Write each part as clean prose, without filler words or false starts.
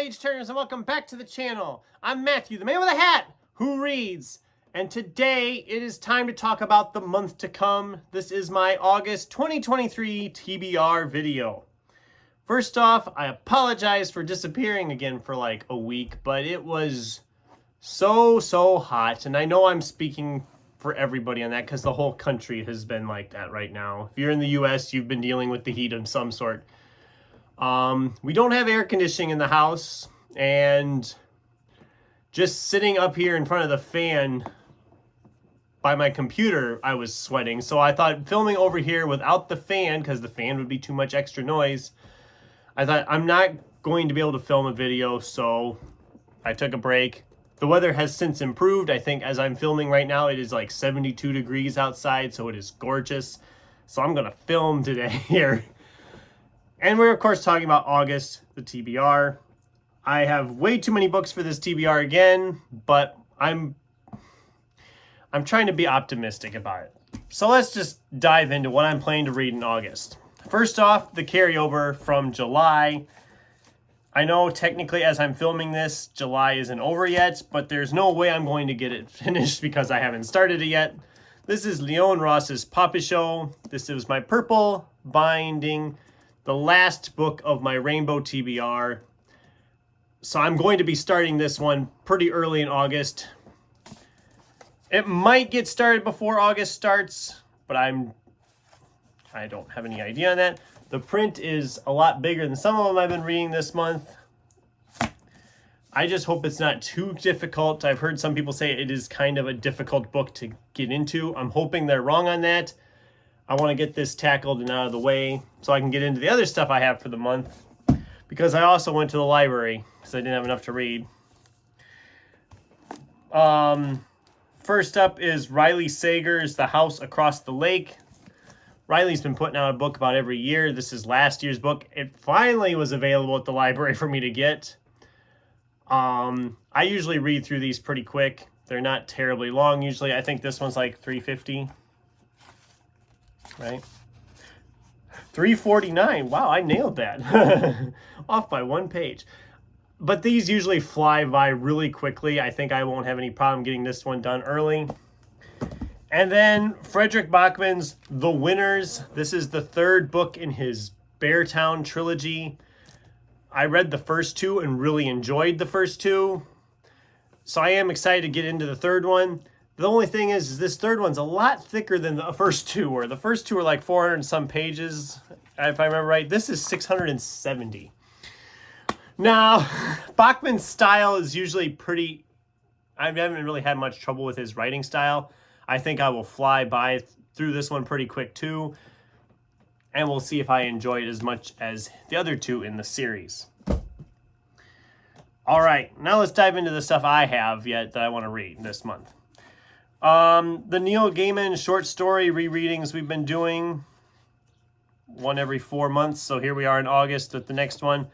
page turners, and welcome back to the channel. I'm Matthew, the man with a hat who reads, and today it is time to talk about the month to come. This is my August 2023 TBR video. First off, I apologize for disappearing again for like a week, but it was so hot, and I know I'm speaking for everybody on that because the whole country has been like that right now. If you're in the US, you've been dealing with the heat of some sort. We don't have air conditioning in the house, and just sitting up here in front of the fan by my computer, I was sweating. So I thought filming over here without the fan, because the fan would be too much extra noise, I thought I'm not going to be able to film a video, so I took a break. The weather has since improved. I think as I'm filming right now, it is like 72 degrees outside, so it is gorgeous. So I'm going to film today here. And we're, of course, talking about August, the TBR. I have way too many books for this TBR again, but I'm trying to be optimistic about it. So let's just dive into what I'm planning to read in August. First off, the carryover from July. I know technically as I'm filming this, July isn't over yet, but there's no way I'm going to get it finished because I haven't started it yet. This is Leon Ross's Papa Show. This is my purple binding, the last book of my Rainbow TBR. So I'm going to be starting this one pretty early in August. It might get started before August starts, but I don't have any idea on that. The print is a lot bigger than some of them I've been reading this month. I just hope it's not too difficult. I've heard some people say it is kind of a difficult book to get into. I'm hoping they're wrong on that. I want to get this tackled and out of the way so I can get into the other stuff I have for the month, because I also went to the library because I didn't have enough to read. First up is Riley Sager's The House Across the Lake. Riley's been putting out a book about every year. This is last year's book. It finally was available at the library for me to get. I usually read through these pretty quick. They're not terribly long usually. I think this one's like $3.50. Right? $3.49. Wow, I nailed that. Off by one page. But these usually fly by really quickly. I think I won't have any problem getting this one done early. And then Frederick Bachman's The Winners. This is the third book in his Beartown trilogy. I read the first two and really enjoyed the first two. So I am excited to get into the third one. The only thing is this third one's a lot thicker than the first two were. The first two were like 400 and some pages, if I remember right. This is 670. Now, Bachman's style is usually pretty... I haven't really had much trouble with his writing style. I think I will fly by through this one pretty quick too. And we'll see if I enjoy it as much as the other two in the series. All right, now let's dive into the stuff I have yet that I want to read this month. The Neil Gaiman short story rereadings we've been doing, one every 4 months. So here we are in August with the next one.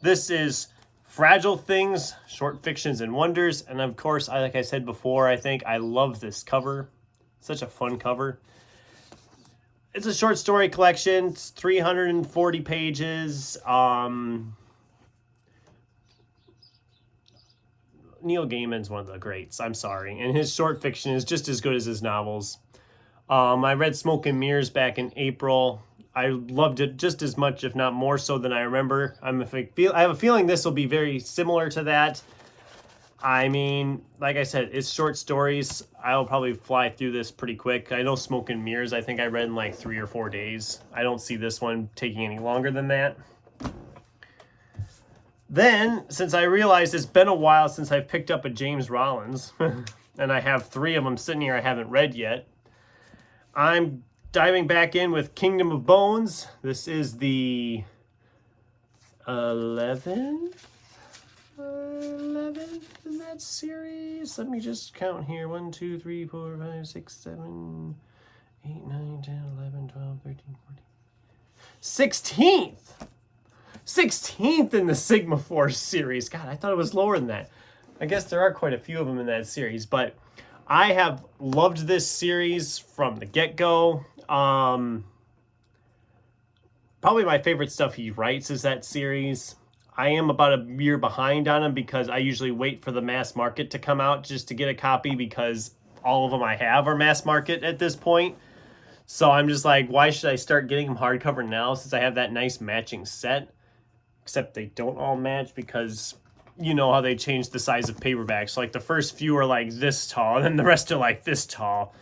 This is Fragile Things, Short Fictions and Wonders. And of course, like I said before, I think I love this cover. Such a fun cover. It's a short story collection. It's 340 pages. Neil Gaiman's one of the greats. I'm sorry. And his short fiction is just as good as his novels. I read Smoke and Mirrors back in April. I loved it just as much, if not more so than I remember. I have a feeling this will be very similar to that. I mean, like I said, it's short stories. I'll probably fly through this pretty quick. I know Smoke and Mirrors, I think I read in like 3 or 4 days. I don't see this one taking any longer than that. Then, since I realized it's been a while since I've picked up a James Rollins, and I have 3 of them sitting here I haven't read yet, I'm diving back in with Kingdom of Bones. This is the 11th in that series. Let me just count here. 1, 2, 3, 4, 5, 6, 7, 8, 9, 10, 11, 12, 13, 14. 16th! 16th in the Sigma Force series. God, I thought it was lower than that. I guess there are quite a few of them in that series, but I have loved this series from the get-go. Probably my favorite stuff he writes is that series. I am about a year behind on them because I usually wait for the mass market to come out just to get a copy, because all of them I have are mass market at this point. So I'm just like, why should I start getting them hardcover now since I have that nice matching set? Except they don't all match because you know how they change the size of paperbacks. So like the first few are like this tall, and then the rest are like this tall.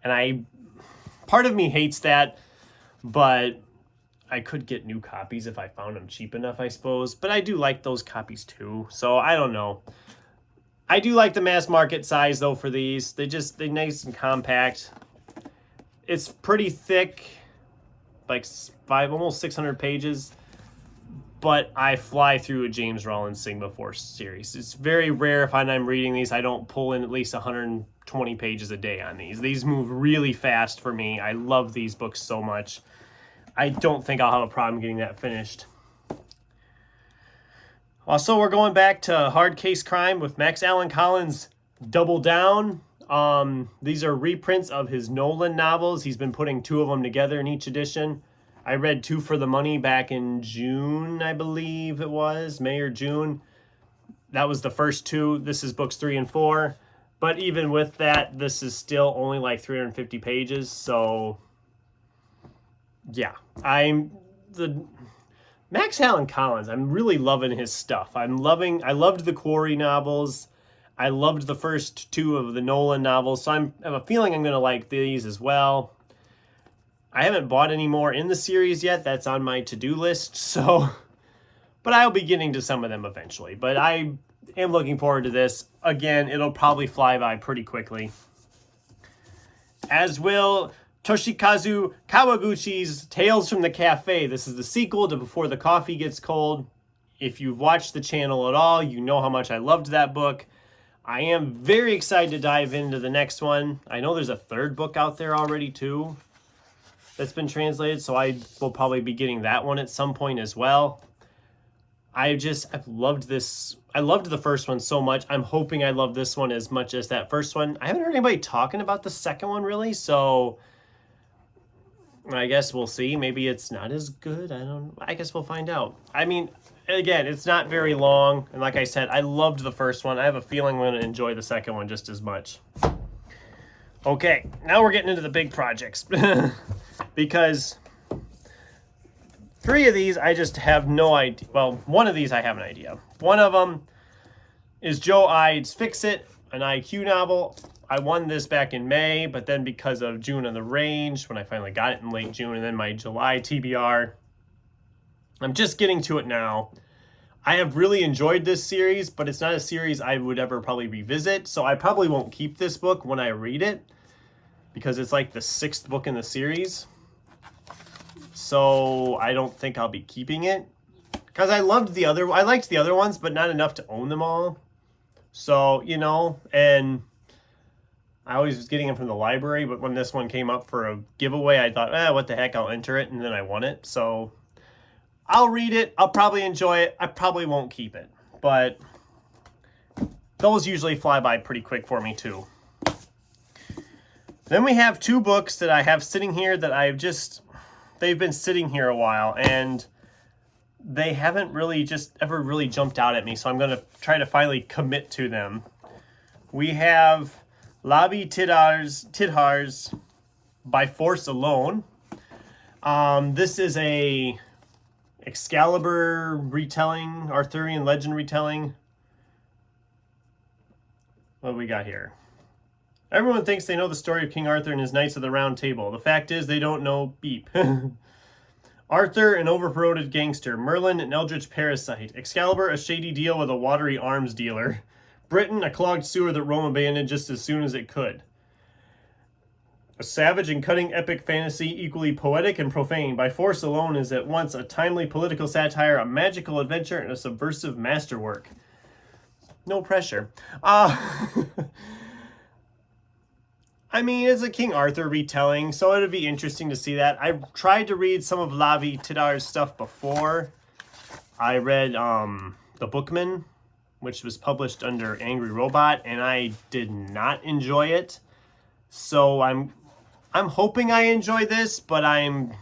And part of me hates that, but I could get new copies if I found them cheap enough, I suppose. But I do like those copies too. So I don't know. I do like the mass market size though for these. They're nice and compact. It's pretty thick, like almost 600 pages. But I fly through a James Rollins Sigma Force series. It's very rare if I'm reading these, I don't pull in at least 120 pages a day on these. These move really fast for me. I love these books so much. I don't think I'll have a problem getting that finished. Also, we're going back to Hard Case Crime with Max Allan Collins' Double Down. These are reprints of his Nolan novels. He's been putting 2 of them together in each edition. I read 2 for the Money back in June, I believe it was, May or June. That was the first 2. This is books 3 and 4. But even with that, this is still only like 350 pages. So, yeah. Max Allan Collins, I'm really loving his stuff. I loved the Quarry novels. I loved the first 2 of the Nolan novels. So I have a feeling I'm going to like these as well. I haven't bought any more in the series yet. That's on my to-do list. So, but I'll be getting to some of them eventually. But I am looking forward to this. Again, it'll probably fly by pretty quickly. As will Toshikazu Kawaguchi's Tales from the Cafe. This is the sequel to Before the Coffee Gets Cold. If you've watched the channel at all, you know how much I loved that book. I am very excited to dive into the next one. I know there's a 3rd book out there already too that's been translated, so I will probably be getting that one at some point as well. I've loved this. I loved the first one so much. I'm hoping I love this one as much as that first one. I haven't heard anybody talking about the second one really, so I guess we'll see. Maybe it's not as good. I guess we'll find out. I mean, again, it's not very long, and like I said, I loved the first one. I have a feeling I'm going to enjoy the second one just as much. Okay, now we're getting into the big projects. Because 3 of these I just have no idea. Well, one of these I have an idea. One of them is Joe Ide's Fix It, an IQ novel. I won this back in May, but then because of June on the Range, when I finally got it in late June, and then my July TBR, I'm just getting to it now. I have really enjoyed this series, but it's not a series I would ever probably revisit, so I probably won't keep this book when I read it, because it's like the 6th book in the series. So I don't think I'll be keeping it, because I liked the other ones, but not enough to own them all. So, you know, and I always was getting them from the library, but when this one came up for a giveaway, I thought, what the heck, I'll enter it, and then I won it. So I'll read it. I'll probably enjoy it. I probably won't keep it, but those usually fly by pretty quick for me too. Then we have 2 books that I have sitting here that they've been sitting here a while, and they haven't really ever really jumped out at me, so I'm going to try to finally commit to them. We have Lavi Tidhar's By Force Alone. This is a Excalibur retelling, Arthurian legend retelling. What do we got here? Everyone thinks they know the story of King Arthur and his Knights of the Round Table. The fact is they don't know beep. Arthur, an overpromoted gangster. Merlin, an eldritch parasite. Excalibur, a shady deal with a watery arms dealer. Britain, a clogged sewer that Rome abandoned just as soon as it could. A savage and cutting epic fantasy, equally poetic and profane. By Force Alone is at once a timely political satire, a magical adventure, and a subversive masterwork. No pressure. I mean, it's a King Arthur retelling, so it'd be interesting to see that. I've tried to read some of Lavi Tidhar's stuff before. I read The Bookman, which was published under Angry Robot, and I did not enjoy it. So I'm hoping I enjoy this, but I'm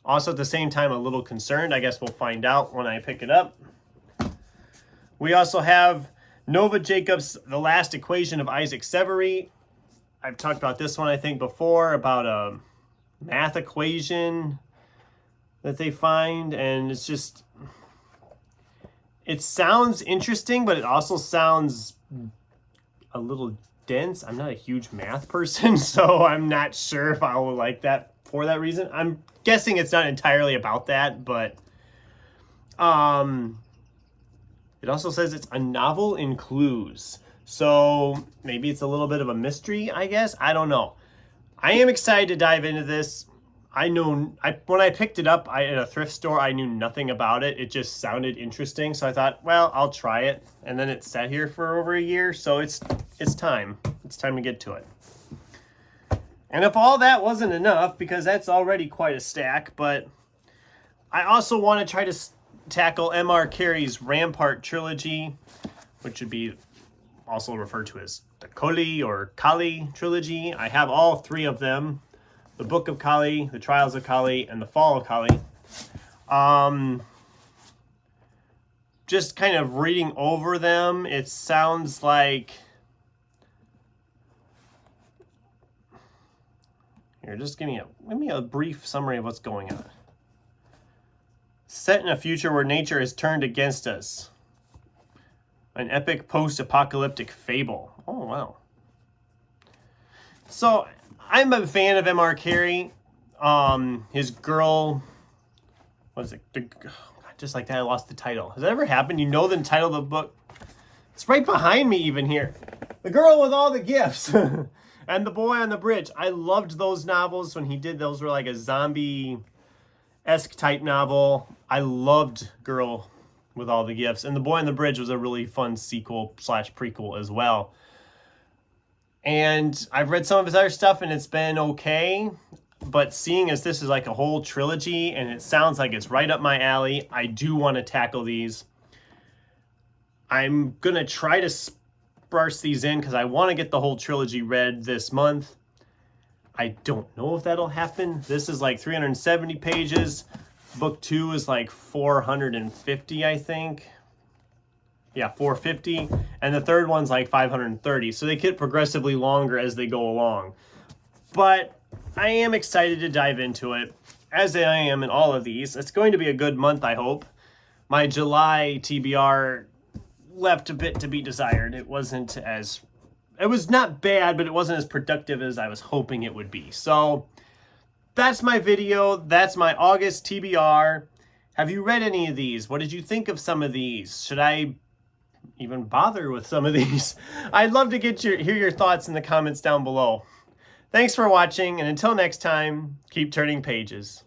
Also at the same time, a little concerned. I guess we'll find out when I pick it up. We also have Nova Jacobs, The Last Equation of Isaac Severy. I've talked about this one, I think, before, about a math equation that they find, and it's just, it sounds interesting, but it also sounds a little dense. I'm not a huge math person, so I'm not sure if I will like that for that reason. I'm guessing it's not entirely about that, but it also says it's a novel in clues. So maybe it's a little bit of a mystery, I guess. I don't know. I am excited to dive into this. When I picked it up at a thrift store, I knew nothing about it. It just sounded interesting. So I thought, well, I'll try it. And then it sat here for over a year. So it's time. It's time to get to it. And if all that wasn't enough, because that's already quite a stack, but I also want to try to tackle M.R. Carey's Rampart Trilogy, which would be also referred to as the Koli or Koli Trilogy. I have all three of them. The Book of Koli, The Trials of Koli, and The Fall of Koli. Just kind of reading over them, it sounds like... Here, just give me a brief summary of what's going on. Set in a future where nature has turned against us. An epic post-apocalyptic fable. Oh, wow. So, I'm a fan of M.R. Carey. His girl... What is it? Just like that, I lost the title. Has that ever happened? You know the title of the book? It's right behind me even here. The Girl with All the Gifts. And The Boy on the Bridge. I loved those novels when he did. Those were like a zombie-esque type novel. I loved Girl with All the Gifts. And The Boy on the Bridge was a really fun sequel/prequel as well. And I've read some of his other stuff and it's been okay. But seeing as this is like a whole trilogy and it sounds like it's right up my alley, I do want to tackle these. I'm going to try to sparse these in because I want to get the whole trilogy read this month. I don't know if that'll happen. This is like 370 pages. Book 2 is like 450, I think. Yeah, 450. And the third one's like 530. So they get progressively longer as they go along. But I am excited to dive into it, as I am in all of these. It's going to be a good month, I hope. My July TBR left a bit to be desired. It was not bad, but it wasn't as productive as I was hoping it would be. So that's my video. That's my August TBR. Have you read any of these? What did you think of some of these? Should I even bother with some of these? I'd love to hear your thoughts in the comments down below. Thanks for watching, and until next time, keep turning pages.